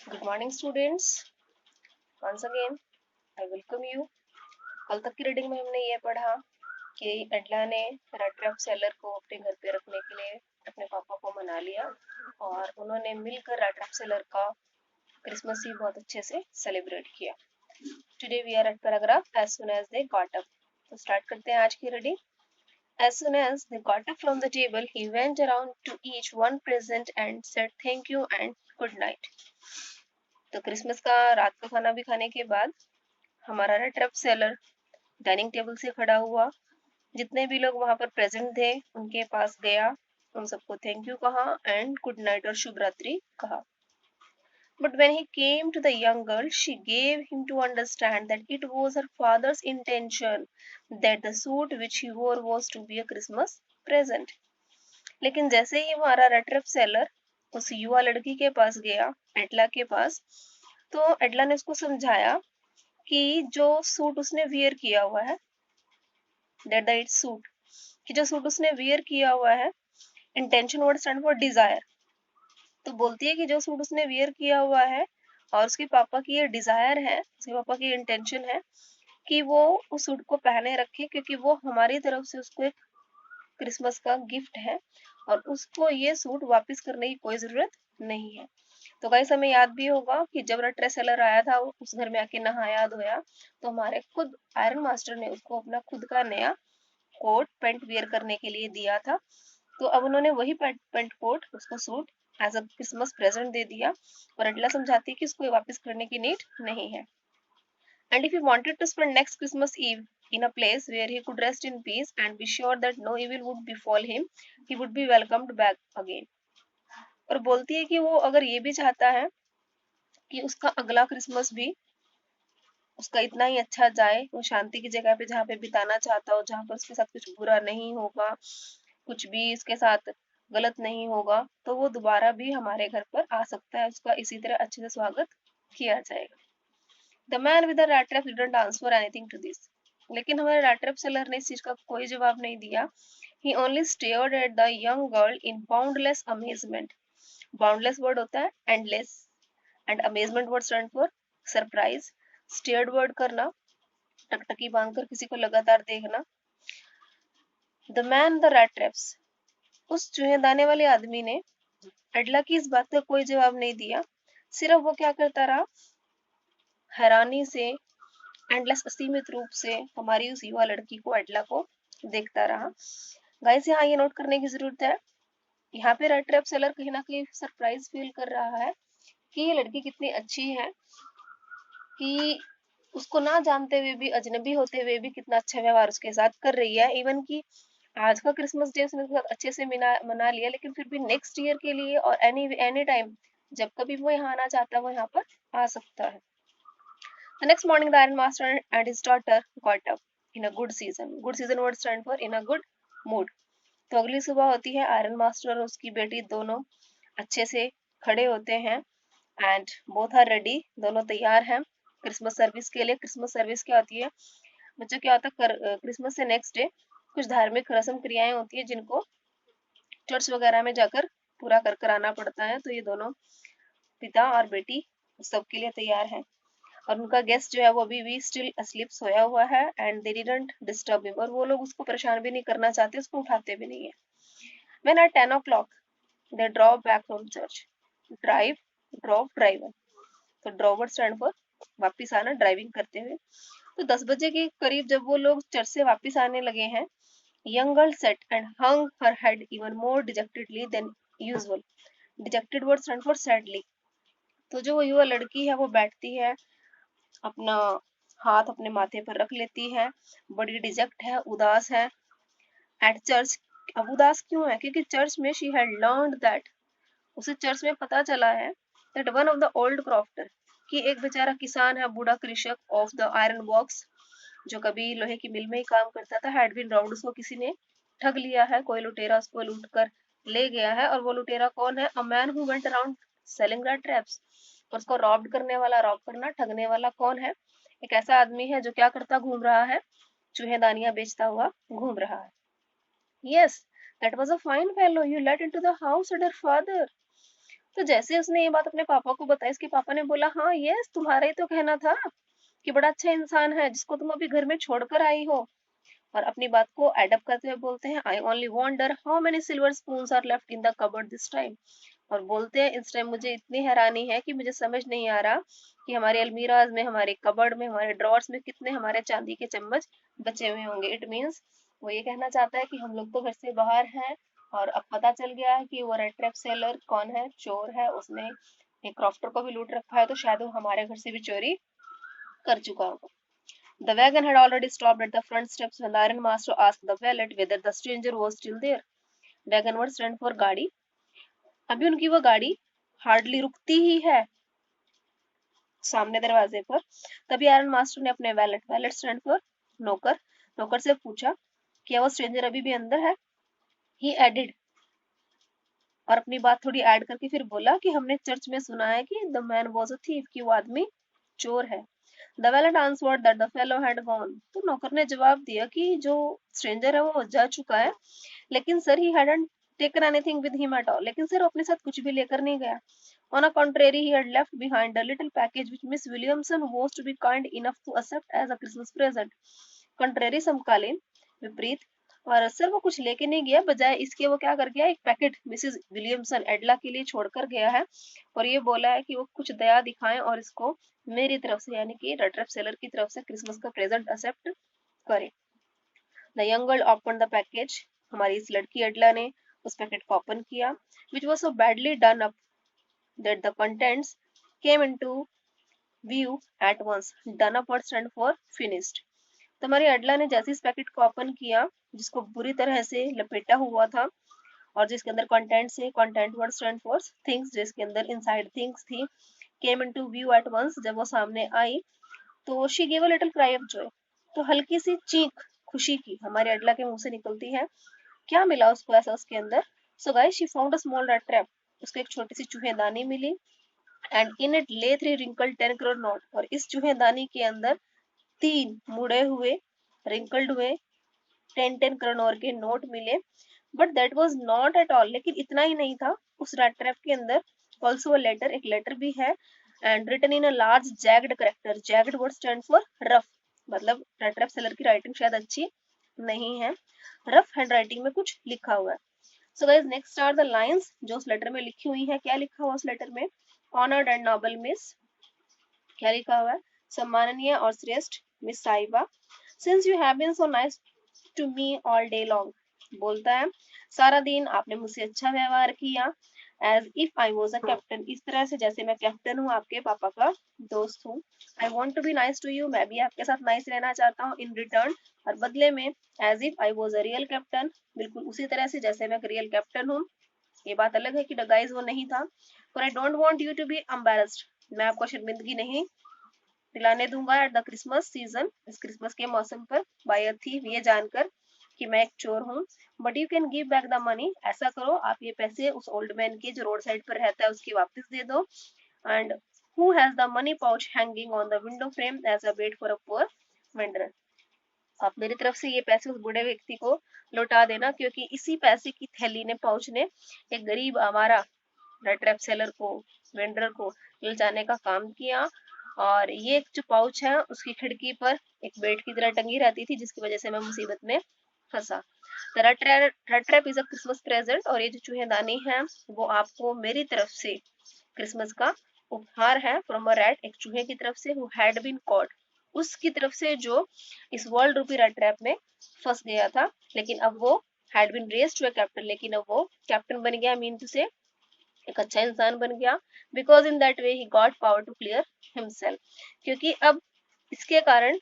Good morning students. Once again I welcome you. कल तक की रीडिंग में हमने ये पढ़ा कि एडला ने रेड रैप सेलर को अपने घर पे रखने के लिए अपने पापा को मना लिया और उन्होंने मिलकर रेड रैप सेलर का क्रिसमस ईव बहुत अच्छे से सेलिब्रेट किया। Today we are at paragraph as soon as they got up. तो स्टार्ट करते हैं आज की reading. As soon as they got up from the table, he went around to each one present and said thank you and good night. तो Christmas का रात का खाना भी खाने के बाद हमारा रेड सेलर डाइनिंग टेबल से खड़ा हुआ, जितने भी लोग वहां पर प्रेजेंट थे उनके पास गया, उन सबको थैंक यू कहा एंड गुड नाइट और शुभ रात्रि कहा। But when he came to the young girl, she gave him to understand that it was her father's intention that the suit which he wore was to be a Christmas present. लेकिन जैसे ही हमारा red seller उस युवा लड़की के पास गया, एडला के पास, तो एडला ने उसको समझाया कि जो सूट उसने वियर किया हुआ है, दैट द इट सूट, कि जो सूट उसने वियर किया हुआ है, intention word stand for Dzire. तो बोलती है कि जो सूट उसने वियर किया हुआ है और उसके पापा की ये डिजायर है, उसके पापा की इंटेंशन है कि वो उस सूट को पहने रखे, क्योंकि वो हमारी तरफ से उसको एक क्रिसमस का गिफ्ट है और उसको ये सूट वापस करने की कोई जरूरत नहीं है। तो गाइस हमें याद भी होगा कि जब रेड सेलर आया था, उस घर में आके नहाया धोया, तो हमारे खुद आयरन मास्टर ने उसको अपना खुद का नया कोट पेंट वियर करने के लिए दिया था। तो अब उन्होंने वही पेंट कोट, उसको suit as a Christmas present दे दिया और एडला समझाती है कि इसको वापस करने की नीड नहीं है। And if he wanted to spend next Christmas Eve in a place where he could rest in peace and be sure that no evil would befall him, he would be welcomed back again. और बोलती है कि वो अगर ये भी चाहता है कि उसका अगला क्रिसमस भी उसका इतना ही अच्छा जाए, वो शांति की जगह पे जहाँ पे बिताना चाहता हो, जहाँ पर उसके साथ कुछ बुरा नहीं होगा, कुछ भी उसके साथ गलत नहीं होगा, तो वो दोबारा भी हमारे घर पर आ सकता है, उसका इसी तरह अच्छे से स्वागत किया जाएगा। The man with the rat trap didn't answer anything to this. लेकिन हमारे rat trap seller ने इस चीज का कोई जवाब नहीं दिया। He only stared at the young girl in boundless amazement. Boundless word होता है endless and amazement word stand for surprise. Stared word करना, टकटकी बांधकर किसी को लगातार देखना। The man the rat traps. उस चूहेदाने वाले आदमी ने एडला की इस बात का कोई जवाब नहीं दिया, सिर्फ वो क्या करता रहा, हैरानी से, एंडलेस असीमित रूप से हमारी उस युवा लड़की को, एडला को देखता रहा। गाइस यहाँ ये नोट करने की जरूरत है, यहाँ पे रेड ट्रैप सेलर कहीं ना कहीं सरप्राइज फील कर रहा है कि ये लड़की कितनी अच्छी है, कि उसको ना जानते हुए भी, अजनबी होते हुए भी कितना अच्छा व्यवहार उसके साथ कर रही है। इवन कि आज का क्रिसमस डे उसने बहुत अच्छे से मना लिया, लेकिन फिर भी नेक्स्ट ईयर के लिए और एनी टाइम जब कभी वो यहाँ आना चाहता है वो यहाँ पर आ सकता है। The next morning, the ironmaster and his daughter got up in a good season. Good season word stand for in a good mood. तो अगली सुबह होती है, आयरन मास्टर और उसकी बेटी दोनों अच्छे से खड़े होते हैं एंड बोथ आर रेडी, दोनों तैयार हैं क्रिसमस सर्विस के लिए। क्रिसमस सर्विस क्या होती है बच्चों, क्या होता है, क्रिसमस से नेक्स्ट डे कुछ धार्मिक रस्म क्रियाएं होती है जिनको चर्च वगैरह में जाकर पूरा कर कर आना पड़ता है। तो ये दोनों पिता और बेटी सबके लिए तैयार हैं और उनका गेस्ट जो है वो अभी भी स्टिल अस्लीप, सोया हुआ है and they didn't disturb him, और वो लोग उसको परेशान भी नहीं करना चाहते, उसको उठाते भी नहीं है। When eight 10 o'clock they drop back from church. Drive, drop, drive, तो ड्रॉवर स्टैंड फॉर वापिस आना, ड्राइविंग करते हुए। तो 10 बजे के करीब जब वो लोग चर्च से वापिस आने लगे हैं, young girl sat and hung her head even more dejectedly than usual. Dejected word stand for sadly. तो जो युवा लड़की है वो बैठती है, अपना हाथ अपने माथे पर रख लेती है, बड़ी डिजेक्ट है, उदास है। एट चर्च, अब उदास क्यों है, क्योंकि चर्च में शी हैड लर्नड दैट, उसे चर्च में पता चला है that one of the old crofter, कि एक बेचारा किसान है, बूढ़ा कृषक ऑफ द आयरन बॉक्स, जो कभी लोहे की मिल में ही काम करता था, हैड बीन राउंड, उसको किसी ने ठग लिया है, कोई लुटेरा उसको लूट कर ले गया है। और वो लुटेरा कौन है, a man who went around selling that traps, और उसको रॉब करने वाला, रॉब करना, ठगने वाला कौन है, एक ऐसा आदमी है जो क्या करता घूम रहा है, चूहेदानियां बेचता हुआ घूम रहा है। Yes, that was a fine fellow you let into the house, said her father. तो जैसे उसने ये बात अपने पापा को बताई, इसके पापा ने बोला हाँ यस, तुम्हारा ही तो कहना था कि बड़ा अच्छा इंसान है जिसको तुम अभी घर में छोड़कर आई हो। और अपनी बात को एडअप करते हुए बोलते हैं, I only wonder how many silver spoons are left in the cupboard this time. और बोलते हैं इस टाइम मुझे इतनी हैरानी है कि मुझे समझ नहीं आ रहा कि हमारे अलमीराज में, हमारे कबर्ड में, हमारे ड्रॉर्स में कितने हमारे चांदी के चम्मच बचे हुए होंगे। इट मीन्स वो ये कहना चाहता है कि हम लोग तो घर से बाहर हैं और अब पता चल गया है कि वो रेड ट्रैप सेलर कौन है, चोर है, उसने एक क्रॉफ्टर को भी लूट रखा है, तो शायद वो हमारे घर से भी चोरी कर चुका होगा। The wagon had already stopped at the front steps when the iron master asked the valet whether the stranger was still there. Wagon was stand for गाड़ी। अभी उनकी वो गाड़ी हार्डली रुकती ही है सामने दरवाजे पर। तभी आयरन मास्टर ने अपने वैलेट स्टैंड पर नौकर नौकर से पूछा, क्या वो स्ट्रेंजर अभी भी अंदर है? ही एडिड, और अपनी बात थोड़ी ऐड करके फिर बोला कि हमने चर्च में सुना है कि the man was a thief, कि वो आदमी चोर है। The valet answered that the fellow had gone. तो नौकर ने जवाब दिया कि जो स्ट्रेंजर है वो जा चुका है, लेकिन sir he hadn't taken anything with him at all. लेकिन सर वो अपने साथ कुछ भी लेकर नहीं गया। On a contrary, he had left behind a little package which Miss Williamson was to be kind enough to accept as a Christmas present. Contrary समकालीन, विपरीत। और सर वो कुछ लेके नहीं गया, बजाय इसके वो क्या कर गया, एक पैकेट मिसेस विलियमसन एडला के लिए छोड़कर गया है और ये बोला है कि वो कुछ दया दिखाएं और इसको मेरी तरफ से, यानी कि रेड ट्रैप सेलर की तरफ से क्रिसमस का प्रेजेंट एक्सेप्ट करें। The young girl open the package. हमारी इस लड़की एडला ने उस पैकेट को ओपन किया, which was so badly done up that the contents came into view at once. Done up word stand for finished. तो हमारी अडला ने जैसे इस पैकेट को ओपन किया, जिसको बुरी तरह से लपेटा हुआ था और जिसके अंदर कंटेंट से, content word stand for things, जिसके अंदर इनसाइड थिंग्स थी, came into view at once, जब वो सामने आई तो she give a little cry of joy, तो हल्की सी चीख खुशी की हमारे अडला के मुंह से निकलती है। क्या मिला उसको ऐसा उसके अंदर? So guys she found a small rat trap. उसको एक छोटी सी चूहेदानी मिली एंड इन इट ले 3 रिंकल्ड 10 करोड़ नोट, और इस चूहेदानी के अंदर 3 मुड़े हुए, रिंकल्ड हुए 10 करोड़ के नोट मिले। But that was not at all, लेकिन इतना ही नहीं था, उस रैट ट्रैप के अंदर ऑल्सो अ लेटर, एक लेटर भी है, and written in a large jagged character. Jagged word stand for rough, मतलब रैट ट्रैप सेलर की राइटिंग शायद अच्छी नहीं है, रफ हैंड राइटिंग में कुछ लिखा हुआ है। So guys next are the lines जो उस लेटर में लिखी हुई है। क्या लिखा हुआ उस लेटर में? ऑनर्ड एंड नोबल मिस, क्या लिखा हुआ है? सम्माननीय और श्रेष्ठ मिस साहिबा, since you have been so nice to me all day long. बोलता है सारा दिन आपने मुझसे अच्छा व्यवहार किया, as if I was a captain, इस तरह से जैसे मैं कैप्टन हूँ, आपके पापा का दोस्त हूँ। I want to be nice to you, मैं भी आपके साथ नाइस रहना चाहता हूँ इन रिटर्न, और बदले में as if I was a real captain, बिल्कुल उसी तरह से जैसे मैं रियल कैप्टन हूँ। ये बात अलग है कि गाइस वो नहीं था। पर I don't want you to be embarrassed, मैं आपको शर्मिंदगी नहीं दिलाने दूंगा एट द क्रिसमस सीजन, इस क्रिसमस के मौसम पर, बाय अ थीफ, ये जानकर कि मैं एक चोर हूँ। But you can give back the money, ऐसा करो आप ये पैसे उस ओल्ड मैन के जो रोड साइड पर रहता है उसकी वापस दे दो। And who has the money pouch hanging on the window frame as a weight for a poor vendor. आप मेरी तरफ से ये पैसे उस बूढ़े व्यक्ति को लौटा देना, क्योंकि इसी पैसे की थैली ने, पाउच ने, एक गरीब हमारा रेड ट्रैप सेलर को, वेंडर को ललचाने का काम किया। और ये जो पाउच है उसकी खिड़की पर एक बेट की तरह टंगी रहती थी, जिसकी वजह से मैं मुसीबत में फंसा। Red trap is a Christmas present, और ये जो चूहेदानी है वो आपको मेरी तरफ से क्रिसमस का उपहार है, फ्रॉम अ रैट, एक चूहे की तरफ से, हु हैड बीन कॉट, उसकी तरफ से जो इस वर्ल्ड रूपी रेड ट्रैप में फंस गया था, लेकिन अब वो had been raised to a captain, लेकिन अब वो कैप्टन बन गया, मीन टू से एक अच्छा इंसान बन गया। Because in that way he got power to clear himself, क्योंकि अब इसके कारण,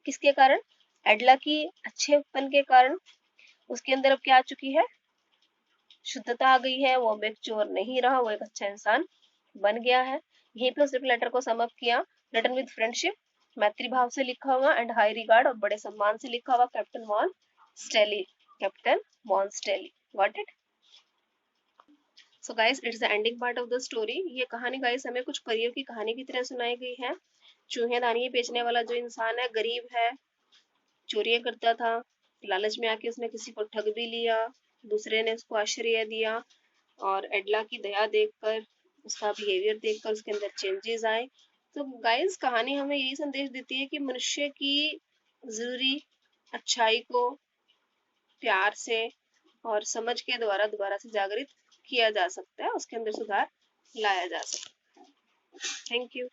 किसके कारण? एडला की अच्छेपन के कारण उसके अंदर अब क्या आ चुकी है? शुद्धता आ गई है, वो अब एक चोर नहीं रहा, वो एक अच्छा इंसान बन गया है। यहीं पे उसने लेटर को समअप किया, रिटन विद फ्रेंडशिप, मैत्री भाव से लिखा हुआ, एंड हाई रिगार्ड, और बड़े सम्मान से लिखा हुआ, captain von Stahle, captain von Stahle. Got it? So guys it's the ending part of the story. ये कहानी गाइस हमें कुछ परियों की कहानी की तरह सुनाई गई है। चूहेदानी बेचने वाला जो इंसान है, गरीब है, चोरियां करता था, लालच में आके उसने किसी को ठग भी लिया, दूसरे ने उसको आश्रय दिया, और एडला की दया देखकर उसका बिहेवियर देखकर उसके अंदर चेंजेस आए। तो गाइस कहानी हमें यही संदेश देती है कि मनुष्य की जरूरी अच्छाई को प्यार से और समझ के द्वारा दोबारा से जागृत किया जा सकता है, उसके अंदर सुधार लाया जा सकता है। Thank you.